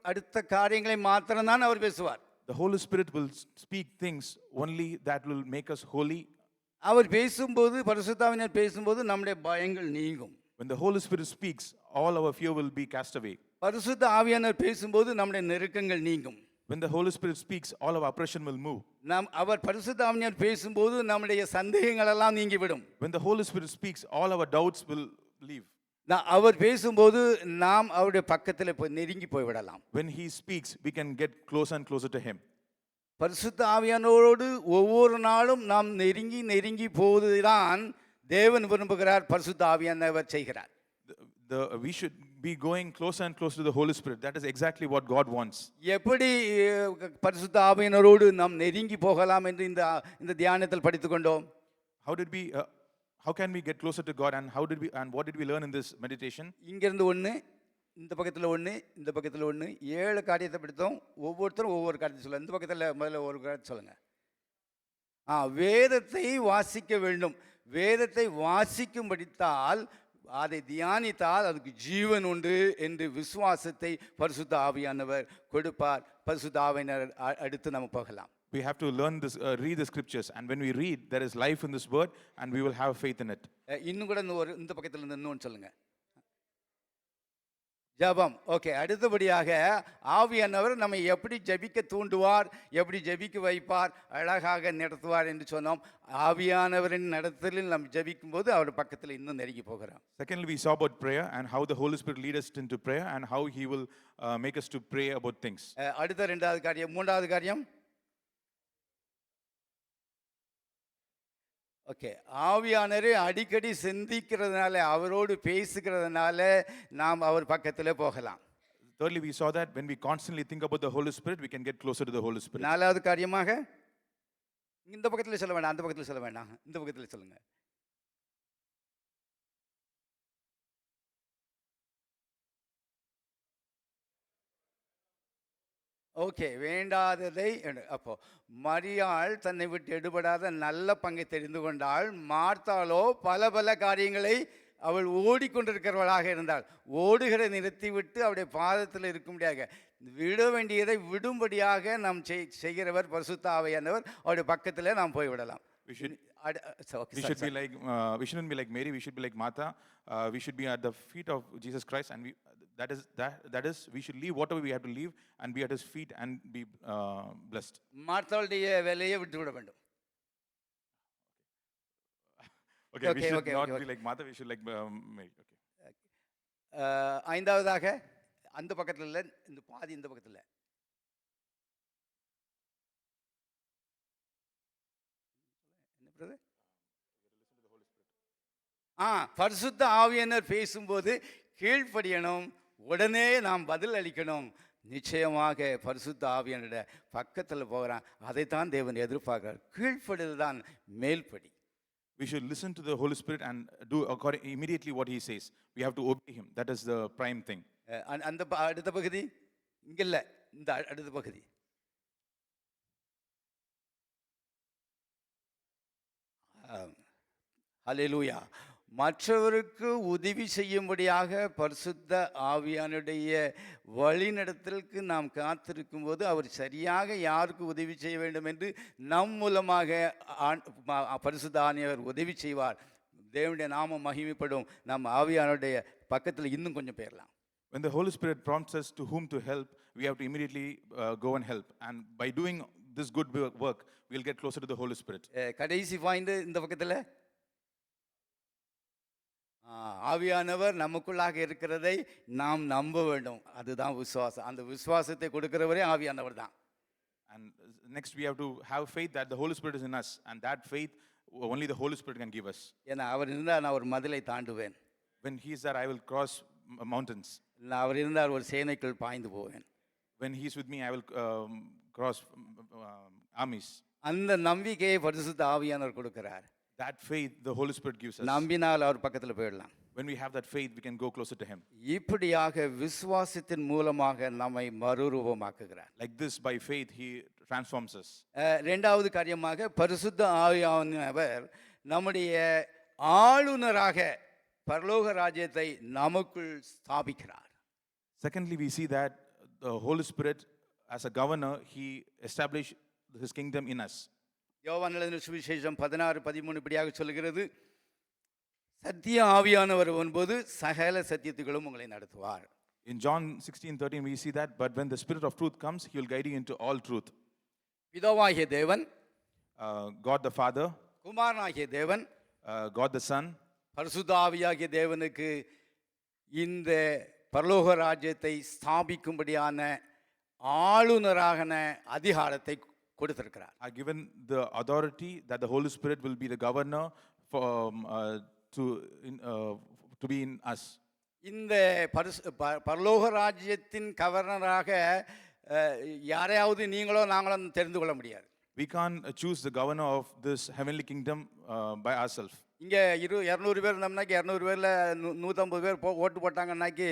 அடுத்த காரியங்களை மாத்திரம்தான் அவர் பேசுவார். The Holy Spirit will speak things only that will make us holy. அவர் பேசும்போது, பரிசுத்த ஆவியானவர் பேசும்போது நம்முடைய பயங்கள் நீங்கும். When the Holy Spirit speaks, all our fear will be cast away. பரிசுத்த ஆவியானவர் பேசும்போது நம்முடைய நெருக்கங்கள் நீங்கும். When the Holy Spirit speaks, all our oppression will move. அவர் பரிசுத்த ஆவியானவர் பேசும்போது நம்முடைய சந்தேகங்கள் எல்லாம் நீங்கிவிடும். When the Holy Spirit speaks, all our doubts will leave. அவர் பேசும்போது நாம் அவருடைய பக்கத்தில் போய் நெருங்கி போய்விடலாம். When He speaks, we can get closer and closer to Him. பரிசுத்த ஆவியானவரோடு ஒவ்வொரு நாளும் நாம் நெருங்கி நெருங்கி போவதுதான் தேவன் விரும்புகிறார், பரிசுத்த ஆவியானவர் செய்கிறார். We should be going closer and closer to the Holy Spirit. That is exactly what God wants. எப்படி பரிசுத்த ஆவியானவரோடு நாம் நெருங்கி போகலாம் என்று இந்த தியானத்தில் படித்துக்கொண்டோம். How can we get closer to God, and what did we learn in this meditation? இங்கிருந்து ஒன்று, இந்த பக்கத்தில் ஒன்று, இந்த பக்கத்தில் ஒன்று, 7 காரியத்தை படித்தோம். ஒவ்வொருத்தரும் ஒவ்வொரு காரியத்தை சொல்லுங்கள். இந்த பக்கத்தில் முதல்ல ஒரு காரியத்தை சொல்லுங்கள். வேதத்தை வாசிக்க வேண்டும். வேதத்தை வாசிக்கும் படித்தால், அதை தியானித்தால் அதுக்கு ஜீவன் உண்டு என்று விசுவாசத்தை பரிசுத்த ஆவியானவர் கொடுப்பார். பரிசுத்த ஆவியானவர் அடுத்து நம்ம போகலாம். We have to learn this, read the scriptures, and when we read, there is life in this word, and we will have faith in it. இன்னும் கூட இந்த பக்கத்தில் இருந்து இன்னொன்று சொல்லுங்க. ஜெபம். ஓகே, அடுத்தபடியாக ஆவியானவர் நம்மை எப்படி ஜெபிக்க தூண்டுவார், எப்படி ஜெபிக்க வைப்பார், அழகாக நடத்துவார் என்று சொன்னோம். ஆவியானவரின் நடத்தலில் நாம் ஜெபிக்கும் போது அவர் பக்கத்தில் இன்னும் நெருங்கி போகிறோம். Secondly, we saw about prayer and how the Holy Spirit leads us into prayer and how He will make us to pray about things. அடுத்த 2வது காரியம். 3வது காரியம், ஓகே, ஆவியானவரை அடிக்கடி சிந்திக்கிறதுனால, அவரோடு பேசுகிறதுனால நாம் அவர் பக்கத்தில் போகலாம். Thirdly, we saw that when we constantly think about the Holy Spirit, we can get closer to the Holy Spirit. 4வது காரியமாக, இந்த பக்கத்தில் சொல்ல வேண்டாம், அந்த பக்கத்தில் சொல்ல வேண்டாம், இந்த பக்கத்தில் சொல்லுங்க. ஓகே, வேண்டாததை அப்போ மரியாள் தன்னை விட்டு எடுபடாத நல்ல பங்கை தெரிந்து கொண்டாள். மார்த்தாளோ பல பல காரியங்களை அவள் ஓடிக்கொண்டிருக்கிறவளாக இருந்தாள். ஓடுகிற நிறுத்திவிட்டு அவருடைய பாதத்தில் இருக்க முடியாது. விட வேண்டியதை விடும்படியாக நாம் செய்கிறவர் பரிசுத்த ஆவியானவர். அவருடைய பக்கத்தில் நாம் போய்விடலாம். We shouldn't be like Mary. We should be like Martha. We should be at the feet of Jesus Christ, and that is we should leave whatever we have to leave and be at His feet and be blessed. மார்த்தாளுடைய வேலையை விட்டு விட வேண்டும். Okay, we should not be like Martha. We should like Mary. Okay. 5வதாக, அந்த பக்கத்தில் இல்லை, இந்த பாதி இந்த பக்கத்தில். பரிசுத்த ஆவியானவர் பேசும்போது கீழ்ப்படியணும், உடனே நாம் பதில் அளிக்கணும். நிச்சயமாக பரிசுத்த ஆவியானவருடைய பக்கத்தில் போகிறான். அதைத்தான் தேவன் எதிர்பார்க்கிறார். கீழ்ப்படிதல் தான் மேல்படி. We should listen to the Holy Spirit and do immediately what He says. We have to obey Him. That is the prime thing. அந்த அடுத்த பகுதி இங்க இல்லை, இந்த அடுத்த பகுதி. ஹல்லேலூயா. மற்றவருக்கு உதவி செய்யும்படியாக பரிசுத்த ஆவியானுடைய வழிநடத்தலுக்கு நாம் காத்திருக்கும் போது அவர் சரியாக யாருக்கு உதவி செய்ய வேண்டும் என்று நம் மூலமாக பரிசுத்த ஆவியானவர் உதவி செய்வார். தேவனுடைய நாமம் மகிமைப்படும். நம் ஆவியானுடைய பக்கத்தில் இன்னும் கொஞ்சம் பேரலாம். When the Holy Spirit prompts us to whom to help, we have to immediately go and help. And by doing this good work, we'll get closer to the Holy Spirit. கடைசி பாயிண்ட் இந்த பக்கத்தில், ஆவியானவர் நமக்குள்ளாக இருக்கிறதை நாம் நம்ப வேண்டும். அதுதான் விசுவாசம். அந்த விசுவாசத்தை கொடுக்கிறவரே ஆவியானவர் தான். And next we have to have faith that the Holy Spirit is in us, and that faith only the Holy Spirit can give us. ஏன்னா அவர் இருந்தால் நான் ஒரு மதிலை தாண்டுவேன். When He is there, I will cross mountains. அவர் இருந்தால் ஒரு சேனைக்குள் பாய்ந்து போவேன். When He is with me, I will cross armies. அந்த நம்பிக்கையை பரிசுத்த ஆவியானவர் கொடுக்கிறார். That faith the Holy Spirit gives us. நம்பினால் அவர் பக்கத்தில் போயிடலாம். When we have that faith, we can go closer to Him. இப்படியாக விசுவாசத்தின் மூலமாக நம்மை மறுரூபமாக்குகிறார். Like this, by faith, He transforms us. 2வது காரியமாக பரிசுத்த ஆவியானவர் நம்முடைய ஆளுநராக பரலோக ராஜ்யத்தை நமக்குள் ஸ்தாபிக்கிறார். Secondly, we see that the Holy Spirit, as a governor, He established His kingdom in us. யோவான் எழுதின சுவிசேஷம் 16:13 இப்படியாக சொல்கிறது. சத்திய ஆவியானவர் வரும்போது சகல சத்தியத்துகளும் உங்களை நடத்துவார். In John 16:13, we see that, but when the Spirit of truth comes, He will guide you into all truth. பிதாவாகிய தேவன், God the Father, குமாரனாகிய தேவன், God the Son, பரிசுத்த ஆவியாகிய தேவனுக்கு இந்த பரலோக ராஜ்யத்தை ஸ்தாபிக்கும்படியான ஆளுநராகன அதிகாரத்தை கொடுத்திருக்கிறார். are given the authority that the Holy Spirit will be the governor for, to be in us. இந்த பரலோக ராஜ்யத்தின் கவர்னராக யாரையாவது நீங்களோ நாங்களோ தெரிந்து கொள்ள முடியாது. We can't choose the governor of this heavenly kingdom by ourselves. இங்கே 200 பேர் இருந்தோம்னாக்கி 200 பேரில் 150 பேர் ஓட்டு போட்டாங்கன்னாக்கி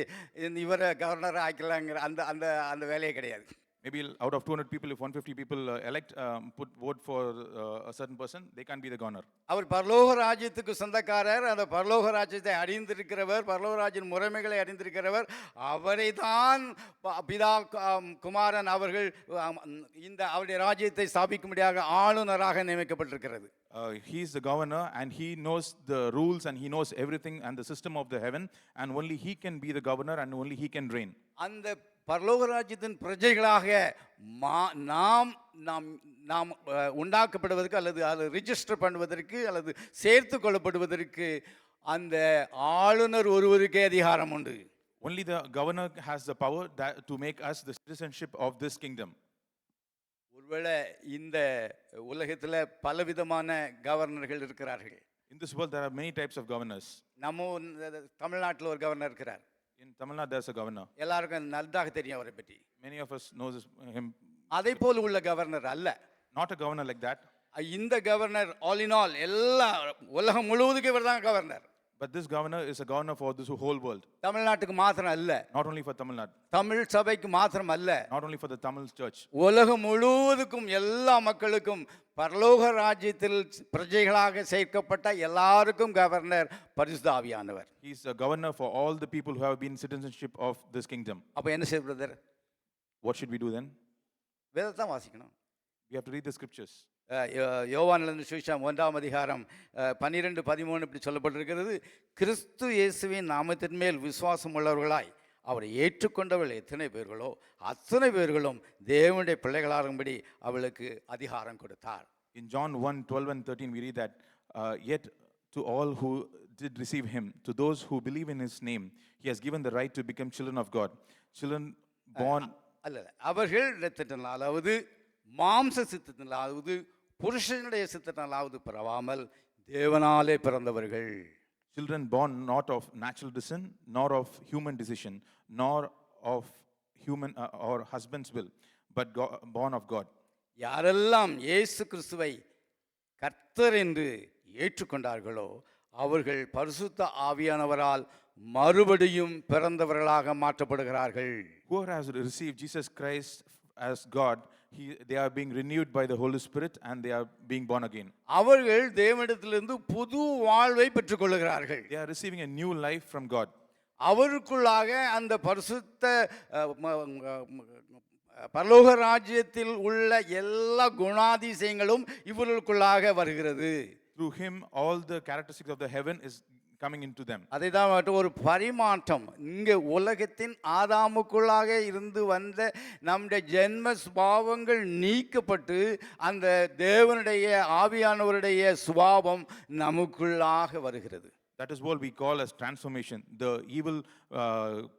இவரை கவர்னரை ஆக்கலாங்கிற அந்த அந்த அந்த வேலையே கிடையாது. Maybe out of 200 people, if 150 people vote for a certain person, they can't be the governor. அவர் பரலோக ராஜ்யத்துக்கு சொந்தக்காரர். அந்த பரலோக ராஜ்யத்தை அறிந்திருக்கிறவர், பரலோக ராஜ்யத்தின் முறைமைகளை அறிந்திருக்கிறவர். அவரை தான் பிதா குமாரன் அவர்கள் இந்த அவருடைய ராஜ்யத்தை ஸ்தாபிக்கும்படியாக ஆளுநராக நியமிக்கப்பட்டிருக்கிறது. He is the governor and he knows the rules and he knows everything and the system of the heaven, and only he can be the governor and only he can reign. அந்த பரலோக ராஜ்யத்தின் பிரஜைகளாக நாம் நாம் நாம் உண்டாக்கப்படுவதற்கு அல்லது அதை register பண்ணுவதற்கு அல்லது சேர்த்து கொள்ளப்படுவதற்கு அந்த ஆளுநர் ஒருவருக்கே அதிகாரம் உண்டு. Only the governor has the power to make us the citizenship of this kingdom. ஒருவேளை இந்த உலகத்தில் பலவிதமான கவர்னர்கள் இருக்கிறார்கள். In this world there are many types of governors. நம்ம தமிழ்நாட்டில் ஒரு கவர்னர் இருக்கிறார். In Tamil Nadu there's a governor. எல்லாருக்கும் நன்றாக தெரியும் அவரை பற்றி. Many of us knows him. அதை போல உள்ள கவர்னர் அல்ல. Not a governor like that. இந்த கவர்னர் ஆல் இன் ஆல் எல்லா உலகம் முழுவதுக்கும் இவர் தான் governor. But this governor is a governor for this whole world. தமிழ்நாட்டுக்கு மாத்திரம் அல்ல. Not only for Tamil Nadu. Tamil சபைக்கு மாத்திரம் அல்ல. Not only for the Tamil church. உலகம் முழுவதுக்கும் எல்லா மக்களுக்கும் பரலோக ராஜ்யத்தில் பிரஜைகளாக சேர்க்கப்பட்ட எல்லாருக்கும் கவர்னர் பரிசுத்த ஆவியானவர். He is a governor for all the people who have been citizenship of this kingdom. அப்ப என்ன செய்ய brother? What should we do then? வேதத்தை வாசிக்கணும். We have to read the scriptures. யோவானிலிருந்து சுவிசேஷம் 1ஆம் அதிகாரம் 12-13 இப்படி சொல்லப்பட்டிருக்கிறது. கிறிஸ்து இயேசுவின் நாமத்தின் மேல் விசுவாசம் உள்ளவர்களாய் அவரை ஏற்றுக்கொண்டவர்கள் எத்தனை பேர்களோ அத்தனை பேர்களும் தேவனுடைய பிள்ளைகளாகும்படி அவளுக்கு அதிகாரம் கொடுத்தார். In John 1:12 and 13 we read that yet to all who did receive him, to those who believe in his name, he has given the right to become children of God. Children born அல்ல, அவர்கள் இரத்தத்தினாலாவது மாம்ச சித்தத்தினாலாவது புருஷனுடைய சித்தத்தினாலாவது பிறவாமல் தேவனாலே பிறந்தவர்கள். Children born not of natural descent, nor of human decision, nor of human or husband's will, but born of God. யாரெல்லாம் இயேசு கிறிஸ்துவை கர்த்தர் என்று ஏற்றுக்கொண்டார்களோ அவர்கள் பரிசுத்த ஆவியானவரால் மறுபடியும் பிறந்தவர்களாக மாற்றப்படுகிறார்கள். Whoever has received Jesus Christ as God, they are being renewed by the Holy Spirit and they are being born again. அவர்கள் தேவனிடத்திலிருந்து புது வாழ்வை பெற்றுக்கொள்கிறார்கள். They are receiving a new life from God. அவருக்குள்ளாக அந்த பரிசுத்த பரலோக ராஜ்யத்தில் உள்ள எல்லா குணாதிசயங்களும் இவர்களுக்குள்ளாக வருகிறது. Through him all the characteristics of the heaven is coming into them. அதை தான் ஒரு பரிமாற்றம். இங்கே உலகத்தின் ஆதாமுக்குள்ளாக இருந்து வந்த நம்முடைய ஜென்ம சுபாவங்கள் நீக்கப்பட்டு அந்த தேவனுடைய ஆவியானவருடைய சுபாவம் நமக்குள்ளாக வருகிறது. That is what we call as transformation. The evil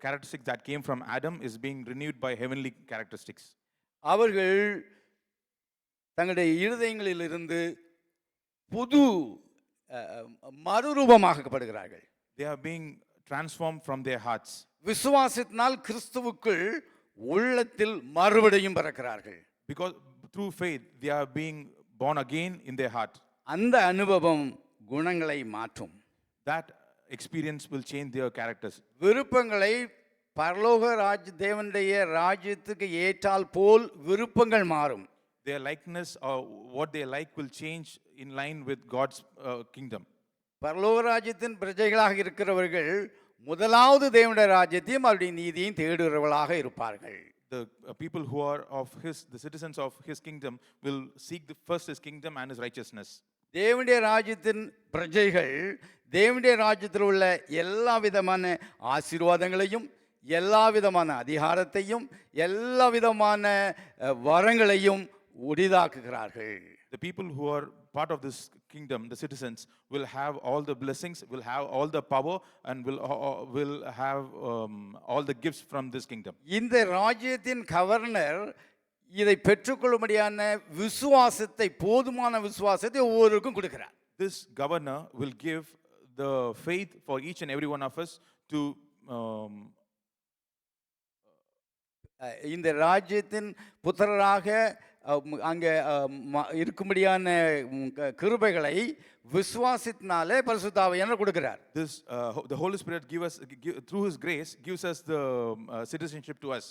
characteristics that came from Adam is being renewed by heavenly characteristics. அவர்கள் தங்களுடைய இருதயங்களிலிருந்து புது மறுரூபமாக்கப்படுகிறார்கள். They are being transformed from their hearts. விசுவாசத்தினால் கிறிஸ்துவுக்குள் உள்ளத்தில் மறுபடியும் பிறக்கிறார்கள். Because through faith they are being born again in their heart. அந்த அனுபவம் குணங்களை மாற்றும். That experience will change their characters. விருப்பங்களை பரலோக தேவனுடைய ராஜ்யத்துக்கு ஏற்றால் போல் விருப்பங்கள் மாறும். Their likeness or what they like will change in line with God's kingdom. பரலோக ராஜ்யத்தின் பிரஜைகளாக இருக்கிறவர்கள் முதலாவது தேவனுடைய ராஜ்யத்தையும் அவருடைய நீதியையும் தேடுகிறவர்களாக இருப்பார்கள். The people who are of the citizens of his kingdom will seek first his kingdom and his righteousness. தேவனுடைய ராஜ்யத்தின் பிரஜைகள் தேவனுடைய ராஜ்யத்தில் உள்ள எல்லா விதமான ஆசீர்வாதங்களையும், எல்லா விதமான அதிகாரத்தையும், எல்லா விதமான வரங்களையும் உரிதாக்குகிறார்கள். The people who are part of this kingdom, the citizens, will have all the blessings, will have all the power, and will have all the gifts from this kingdom. இந்த ராஜ்யத்தின் கவர்னர் இதை பெற்றுக்கொள்ளும்படியான விசுவாசத்தை, போதுமான விசுவாசத்தை ஒவ்வொருவருக்கும் கொடுக்கிறார். This governor will give the faith for each and every one of us to இந்த ராஜ்யத்தின் புத்திரராக அங்கே இருக்கும்படியான கிருபைகளை விசுவாசத்தினாலே பரிசுத்த ஆவியானவர் கொடுக்கிறார். this the Holy Spirit through his grace gives us the citizenship to us.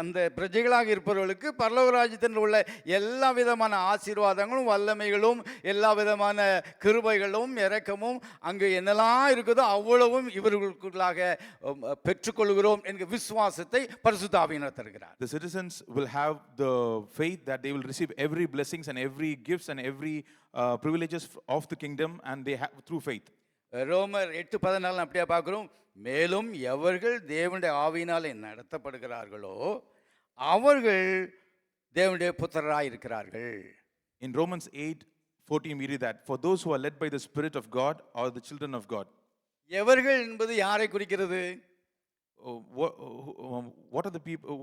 அந்த பிரஜைகளாக இருப்பவர்களுக்கு பரலோக ராஜ்யத்தில் உள்ள எல்லா விதமான ஆசீர்வாதங்களும், வல்லமைகளும், எல்லா விதமான கிருபைகளும், இரக்கமும் அங்கு என்னெல்லாம் இருக்குதோ அவ்வளவும் இவர்களுக்குள்ளாக பெற்றுக்கொள்கிறோம் என்கிற விசுவாசத்தை பரிசுத்த ஆவியானவர் தருகிறார். The citizens will have the faith that they will receive every blessings and every gifts and every privileges of the kingdom, and they have through faith. ரோமர் 8:14 அப்படியே பார்க்கிறோம். மேலும் எவர்கள் தேவனுடைய ஆவியினாலே நடத்தப்படுகிறார்களோ அவர்கள் தேவனுடைய புத்திரராய் இருக்கிறார்கள். In Romans 8:14 we read that for those who are led by the Spirit of God are the children of God. எவர்கள் என்பது யாரை குறிக்கிறது? What are the people?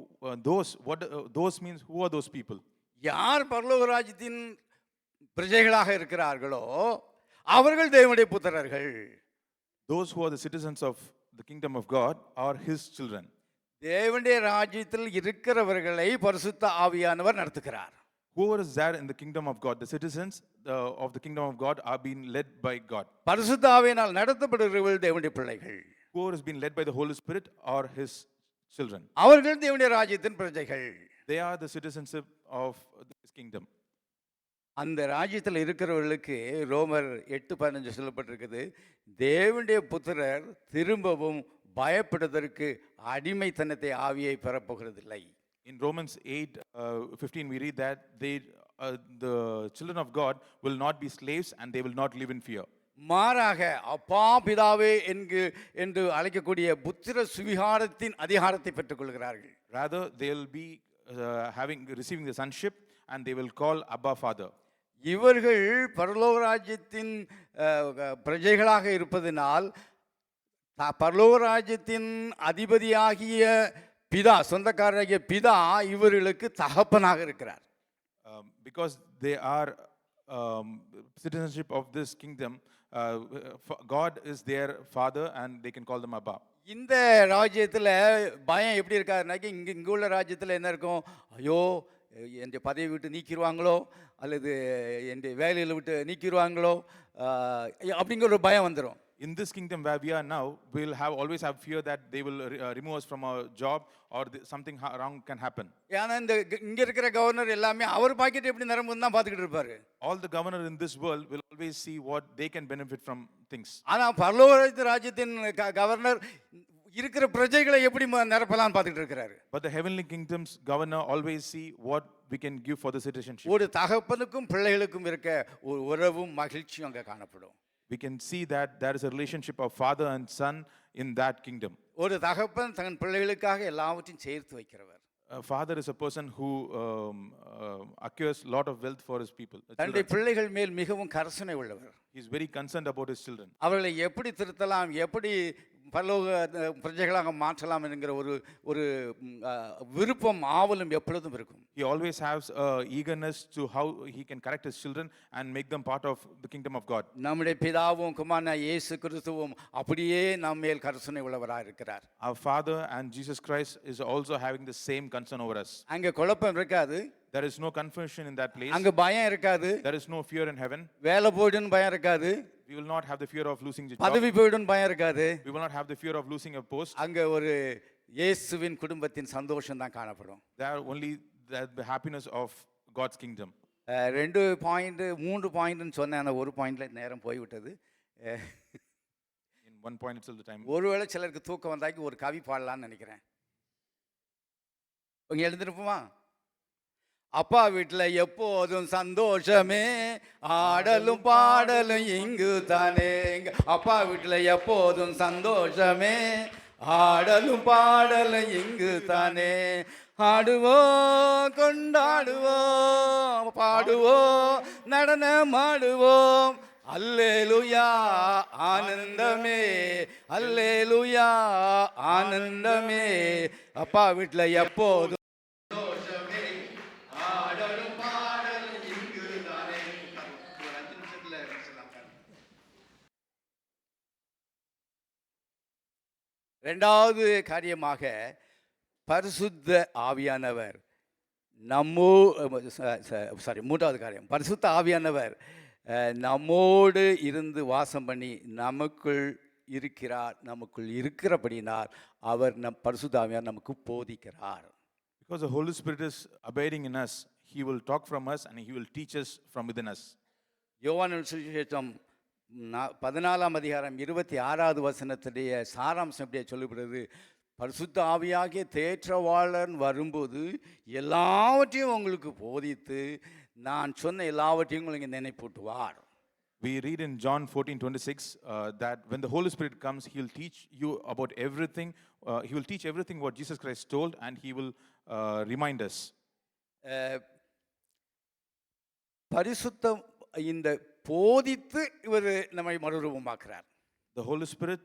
Those means who are those people? யார் பரலோக ராஜ்யத்தின் பிரஜைகளாக இருக்கிறார்களோ அவர்கள் தேவனுடைய புத்திரர்கள். Those who are the citizens of the kingdom of God are his children. தேவனுடைய ராஜ்யத்தில் இருக்கிறவர்களை பரிசுத்த ஆவியானவர் நடத்துகிறார். Whoever is there in the kingdom of God, the citizens of the kingdom of God are being led by God. பரிசுத்த ஆவியினால் நடத்தப்படுகிறவர்கள் தேவனுடைய பிள்ளைகள். Whoever is being led by the Holy Spirit are his children. அவர்கள் தேவனுடைய ராஜ்யத்தின் பிரஜைகள். They are the citizenship of this kingdom. அந்த ராஜ்யத்தில் இருக்கிறவர்களுக்கு ரோமர் 8:15 சொல்லப்பட்டிருக்குது, தேவனுடைய புத்திரர் திரும்பவும் பயப்படுவதற்கு அடிமைத்தனத்தை ஆவியை பெறப்போகிறதில்லை. In Romans 8:15 we read that the children of God will not be slaves and they will not live in fear. மாறாக அப்பா பிதாவே என்று அழைக்கக்கூடிய புத்திர சுவிகாரத்தின் அதிகாரத்தை பெற்றுக்கொள்கிறார்கள். Rather they will be receiving the sonship and they will call Abba Father. இவர்கள் பரலோக ராஜ்யத்தின் பிரஜைகளாக இருப்பதனால் பரலோக ராஜ்யத்தின் அதிபதியாகிய பிதா, சொந்தக்காரராகிய பிதா இவர்களுக்கு தகப்பனாக இருக்கிறார். Because they are citizenship of this kingdom, God is their father and they can call them Abba. இந்த ராஜ்யத்தில் பயம் எப்படி இருக்காருனாக்கி, இங்கே உள்ள ராஜ்யத்தில் என்ன இருக்கும்? ஐயோ, என் பதவி விட்டு நீக்கிடுவாங்களோ அல்லது என் வேலையில் விட்டு நீக்கிடுவாங்களோ அப்படிங்கிற ஒரு பயம் வந்துடும். In this kingdom where we are now, we will always have fear that they will remove us from our job or something wrong can happen. ஏன்னா இந்த இங்கே இருக்கிற கவர்னர் எல்லாமே அவர் பாக்கெட் எப்படி நிரம்புன்னு தான் பார்த்துக்கிட்டு இருப்பாரு. All the governor in this world will always see what they can benefit from things. ஆனால் பரலோக ராஜ்யத்தின் கவர்னர் இருக்கிற பிரஜைகளை எப்படி நிரப்பலாம்னு பார்த்துக்கிட்டு இருக்கிறாரு. But the heavenly kingdom's governor always see what we can give for the citizenship. ஒரு தகப்பனுக்கும் பிள்ளைகளுக்கும் இருக்க ஒரு உறவும் மகிழ்ச்சியும் அங்கே காணப்படும். We can see that there is a relationship of father and son in that kingdom. ஒரு தகப்பன் தன் பிள்ளைகளுக்காக எல்லாவற்றையும் சேர்த்து வைக்கிறவர். A father is a person who acquires a lot of wealth for his people. தன்னுடைய பிள்ளைகள் மேல் மிகவும் கரிசனை உள்ளவர். He is very concerned about his children. அவர்களை எப்படி திருத்தலாம், எப்படி பரலோக பிரஜைகளாக மாற்றலாம் என்கிற ஒரு விருப்பம் ஆவலும் எப்பொழுதும் இருக்கும். He always has eagerness to how he can correct his children and make them part of the kingdom of God. நம்முடைய பிதாவும் குமாரனாகிய இயேசு கிறிஸ்துவும் அப்படியே நம்ம மேல் கரிசனை உள்ளவராக இருக்கிறார். Our Father and Jesus Christ is also having the same concern over us. அங்கே குழப்பம் இருக்காது. There is no confusion in that place. அங்கே பயம் இருக்காது. There is no fear in heaven. வேலை போய்டுன்னு பயம் இருக்காது. We will not have the fear of losing the job. பதவி போய்டுன்னு பயம் இருக்காது. We will not have the fear of losing a post. அங்கே ஒரு இயேசுவின் குடும்பத்தின் சந்தோஷம் தான் காணப்படும். There only the happiness of God's kingdom. 3 பாயிண்ட்னு சொன்னேன், அந்த ஒரு பாயிண்ட்ல நேரம் போய்விட்டது. In one point itself the time. ஒருவேளை சிலருக்கு தூக்கம் வந்தாக்கி ஒரு கவி பாடலாம்னு நினைக்கிறேன். உங்க எழுந்திருப்போமா? அப்பா வீட்டில் எப்போதும் சந்தோஷமே, ஆடலும் பாடலும் இங்கு தானே. அப்பா வீட்டில் எப்போதும் சந்தோஷமே, ஆடலும் பாடலும் இங்கு தானே. ஆடுவோம் கொண்டாடுவோம் பாடுவோம் நடனமாடுவோம், அல்லேலூயா ஆனந்தமே, அல்லேலூயா ஆனந்தமே. அப்பா வீட்டில் எப்போதும் சந்தோஷமே, ஆடலும் பாடலும் இங்கு தானே. ஒரு 5 நிமிஷத்துல முடிச்சிடலாம். இரண்டாவது காரியமாக பரிசுத்த ஆவியானவர் மூன்றாவது காரியம், பரிசுத்த ஆவியானவர் நம்மோடு இருந்து வாசம் பண்ணி நமக்குள் இருக்கிறார். நமக்குள் இருக்கிறபடினார் அவர் பரிசுத்த ஆவியானவர் நமக்கு போதிக்கிறார். Because the Holy Spirit is abiding in us, He will talk from us and He will teach us from within us. யோவான் சுவிசேஷம் 14ஆம் அதிகாரம் 26வது வசனத்துடைய சாராம்சம் எப்படியே சொல்லப்படுது, பரிசுத்த ஆவியாகிய தேற்றவாளன் வரும்போது எல்லாவற்றையும் உங்களுக்கு போதித்து நான் சொன்ன எல்லாவற்றையும் உங்களுக்கு நினைப்பூட்டுவார். We read in John 14:26 that when the Holy Spirit comes, He will teach you about everything. He will teach everything what Jesus Christ told, and He will remind us. பரிசுத்தம் இந்த போதித்து இவர் நம்மை மறுரூபமாக்குறார். The Holy Spirit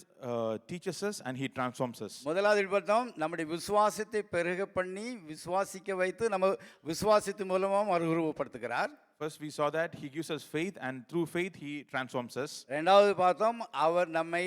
teaches us and He transforms us. முதலாவது பார்த்தோம், நம்முடைய விசுவாசத்தை பெருக பண்ணி விசுவாசிக்க வைத்து நம்ம விசுவாசத்து மூலமாக மறுரூபப்படுத்துகிறார். First we saw that He gives us faith and through faith He transforms us. இரண்டாவது பார்த்தோம், அவர் நம்மை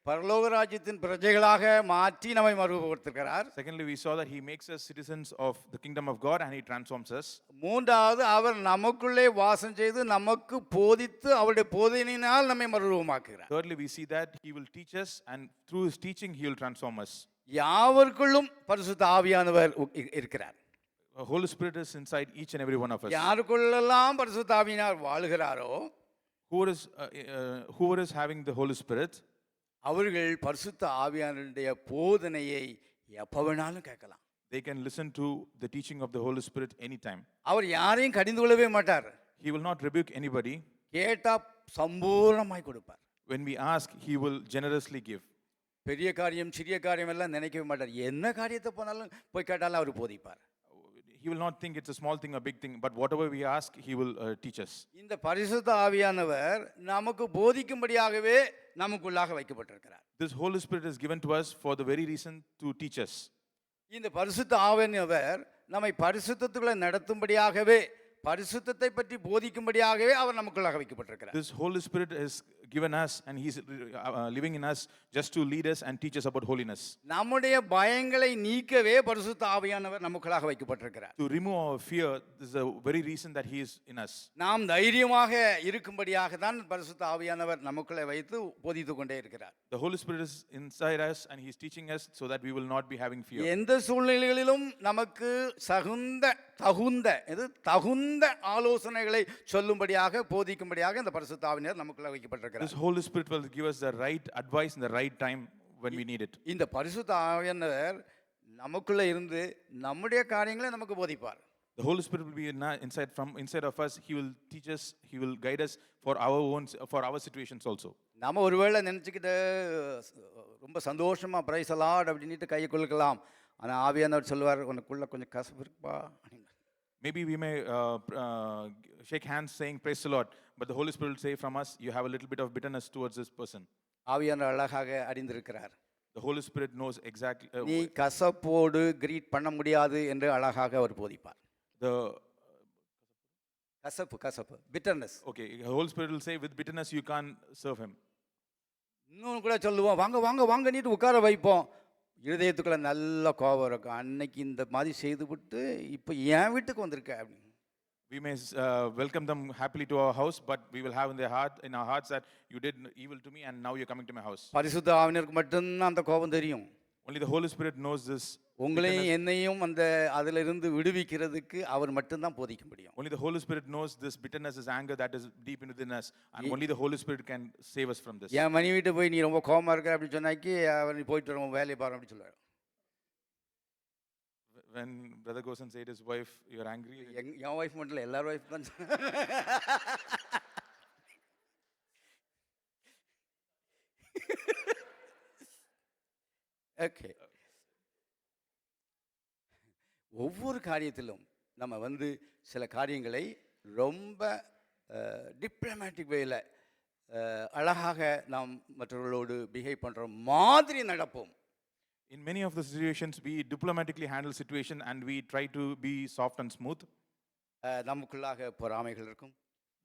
பரலோக ராஜ்யத்தின் பிரஜைகளாக மாற்றி நம்மை மறுரூபப்படுத்துகிறார். Secondly, we saw that He makes us citizens of the kingdom of God and He transforms us. மூன்றாவது, அவர் நமக்குள்ளே வாசம் செய்து நமக்கு போதித்து அவருடைய போதனையினால் நம்மை மறுரூபமாக்குகிறார். Thirdly, we see that He will teach us and through His teaching He will transform us. யாவருக்குள்ளும் பரிசுத்த ஆவியானவர் இருக்கிறார். The Holy Spirit is inside each and every one of us. யாருக்குள்ளெல்லாம் பரிசுத்த ஆவியானவர் வாழுகிறாரோ, whoever is having the Holy Spirit, அவர்கள் பரிசுத்த ஆவியானவருடைய போதனையை எப்ப வேணாலும் கேட்கலாம். they can listen to the teaching of the Holy Spirit anytime. அவர் யாரையும் கடிந்து கொள்ளவே மாட்டார். He will not rebuke anybody. கேட்டா சம்பூர்ணமாய் கொடுப்பார். When we ask, He will generously give. பெரிய காரியம் சிறிய காரியம் எல்லாம் நினைக்கவே மாட்டார். என்ன காரியத்தை போனாலும் போய் கேட்டாலும் அவர் போதிப்பார். He will not think it's a small thing, a big thing, but whatever we ask, He will teach us. இந்த பரிசுத்த ஆவியானவர் நமக்கு போதிக்கும்படியாகவே நமக்குள்ளாக வைக்கப்பட்டிருக்கிறார். This Holy Spirit is given to us for the very reason to teach us. இந்த பரிசுத்த ஆவியானவர் நம்மை பரிசுத்தத்துக்குள்ள நடத்தும்படியாகவே, பரிசுத்தத்தை பற்றி போதிக்கும்படியாகவே அவர் நமக்குள்ளாக வைக்கப்பட்டிருக்கிறார். This Holy Spirit is given us and He's living in us just to lead us and teach us about holiness. நம்முடைய பயங்களை நீக்கவே பரிசுத்த ஆவியானவர் நமக்குள்ளாக வைக்கப்பட்டிருக்கிறார். To remove our fear, this is the very reason that He is in us. நாம் தைரியமாக இருக்கும்படியாக தான் பரிசுத்த ஆவியானவர் நமக்குள்ளே வைத்து போதித்துக் கொண்டே இருக்கிறார். The Holy Spirit is inside us and He is teaching us so that we will not be having fear. எந்த சூழ்நிலைகளிலும் நமக்கு தகுந்த ஆலோசனைகளை சொல்லும்படியாக போதிக்கும்படியாக இந்த பரிசுத்த ஆவியானவர் நமக்குள்ளே வைக்கப்பட்டிருக்கிறார். This Holy Spirit will give us the right advice in the right time when we need it. இந்த பரிசுத்த ஆவியானவர் நமக்குள்ளே இருந்து நம்முடைய காரியங்களை நமக்கு போதிப்பார். The Holy Spirit will be inside of us. He will teach us. He will guide us for our situations also. நம்ம ஒருவேளை நினச்சிக்கிட்டு ரொம்ப சந்தோஷமா பிரைஸ் லார்ட் அப்படின்ட்டு கையை குலுக்கலாம். ஆனால் ஆவியானவர் சொல்லுவார், உனக்குள்ள கொஞ்சம் கசப்பு இருக்குப்பா. Maybe we may shake hands saying praise the Lord, but the Holy Spirit will say from us, you have a little bit of bitterness towards this person. ஆவியானவர் அழகாக அறிந்திருக்கிறார். The Holy Spirit knows exactly. நீ கசப்போடு greet பண்ண முடியாது என்று அழகாக அவர் போதிப்பார். The கசப்பு bitterness. Okay, the Holy Spirit will say with bitterness you can't serve Him. இன்னும் கூட சொல்லுவோம், வாங்க நீட்டு உட்கார வைப்போம். இருதயத்துக்குள்ள நல்ல கோபம் இருக்கும். அன்னைக்கு இந்த மாதிரி செய்து விட்டு இப்போ என் வீட்டுக்கு வந்திருக்க அப்படின்னு. We may welcome them happily to our house, but we will have in our hearts that you did evil to me and now you're coming to my house. பரிசுத்த ஆவியானவருக்கு மட்டும்தான் அந்த கோபம் தெரியும். Only the Holy Spirit knows this. உங்களையும் என்னையும் அந்த அதிலிருந்து விடுவிக்கிறதுக்கு அவர் மட்டும்தான் போதிக்க முடியும். Only the Holy Spirit knows this bitterness, this anger that is deep within us, and only the Holy Spirit can save us from this. என் மனைவி வீட்டு போய் நீ ரொம்ப கோபமா இருக்க அப்படின்னு சொன்னாக்கி அவர் நீ போயிட்டு வர வேலையை பாரு அப்படின்னு சொல்லுவார். When brother goes and say to his wife, "You're angry," N wife மட்டும் இல்லை, எல்லார் ஒய்ஃப் தான். ஓகே. ஒவ்வொரு காரியத்திலும் நம்ம வந்து சில காரியங்களை ரொம்ப டிப்ளமேட்டிக் வேல அழகாக நாம் மற்றவர்களோடு பிஹேவ் பண்ணுற மாதிரி நடப்போம். in many of the situations, we diplomatically handle situation and we try to be soft and smooth. நமக்குள்ளாக பொறாமைகள் இருக்கும்,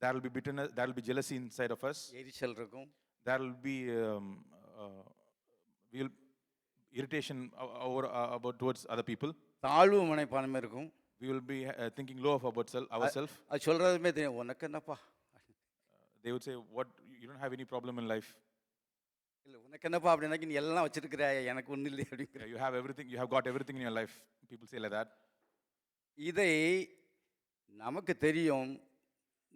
There will be bitterness, there will be jealousy inside of us. எரிச்சல் இருக்கும், There will be we'll irritation about towards other people. தாழ்வு மனைப்பான்மை இருக்கும். We will be thinking low of ourselves. அது சொல்கிறதுமே தெரியும், உனக்கு என்னப்பா, They would say, "What? You don't have any problem in life. இல்லை உனக்கு என்னப்பா அப்படின்னாக்கி நீ எல்லாம் வச்சிருக்கிற, எனக்கு ஒன்றும் இல்லை அப்படிங்கிற. You have everything. You have got everything in your life." People say like that. இதை நமக்கு தெரியும்,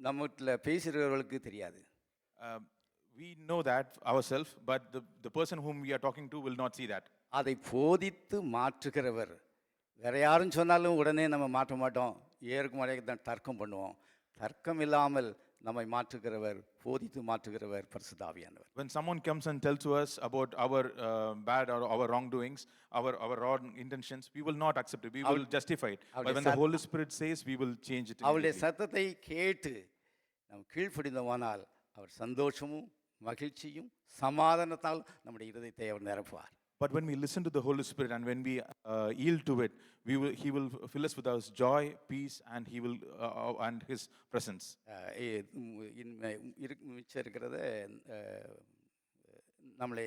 நம்மகிட்ட பேசுகிறவர்களுக்கு தெரியாது. We know that ourselves, but the person whom we are talking to will not see that. அதை போதித்து மாற்றுகிறவர் வேற யாரும் சொன்னாலும் உடனே நம்ம மாற்ற மாட்டோம், ஏற்கு முறையாக தான் தர்க்கம் பண்ணுவோம். தர்க்கம் இல்லாமல் நம்மை மாற்றுகிறவர், போதித்து மாற்றுகிறவர் பரிசுத்த ஆவியானவர். When someone comes and tells to us about our bad or our wrongdoings, our wrong intentions, we will not accept it. We will justify it. But when the Holy Spirit says, we will change it அவருடைய immediately. சத்தத்தை கேட்டு நாம் கீழ்ப்படிந்தோமானால் அவர் சந்தோஷமும் மகிழ்ச்சியும் சமாதானத்தால் நம்முடைய இருதயத்தை அவர் நிரப்புவார். But when we listen to the Holy Spirit and when we yield to it, He will fill us with our joy, peace, and and His presence. மிச்சம் இருக்கிறத நம்மளை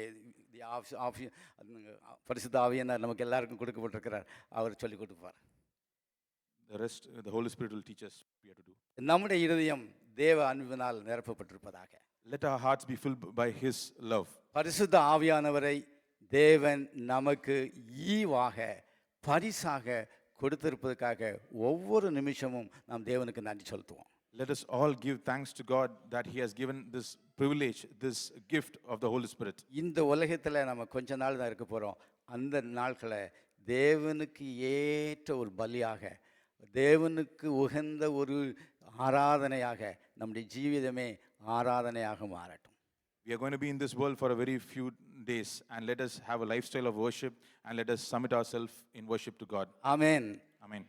பரிசுத்த ஆவியானவர் நமக்கு எல்லாருக்கும் கொடுக்கப்பட்டிருக்கிறார், அவர் சொல்லிக் கொடுப்பார். The rest, the Holy Spirit will teach us what we have to do. நம்முடைய இருதயம் தேவ அன்பினால் நிரப்பப்பட்டிருப்பதாக. Let our hearts be filled by His love. பரிசுத்த ஆவியானவரை தேவன் நமக்கு ஈவாக பரிசாக கொடுத்திருப்பதற்காக ஒவ்வொரு நிமிஷமும் நாம் தேவனுக்கு நன்றி செலுத்துவோம். Let us all give thanks to God that He has given this privilege, this gift of the Holy Spirit. இந்த உலகத்தில் நம்ம கொஞ்ச நாள் தான் இருக்க போகிறோம். அந்த நாட்களை தேவனுக்கு ஏற்ற ஒரு பலியாக, தேவனுக்கு உகந்த ஒரு ஆராதனையாக நம்முடைய ஜீவிதமே ஆராதனையாக மாறட்டும். We are going to be in this world for a very few days, and let us have a lifestyle of worship, and let us submit ourselves in worship to God. Amen. Amen.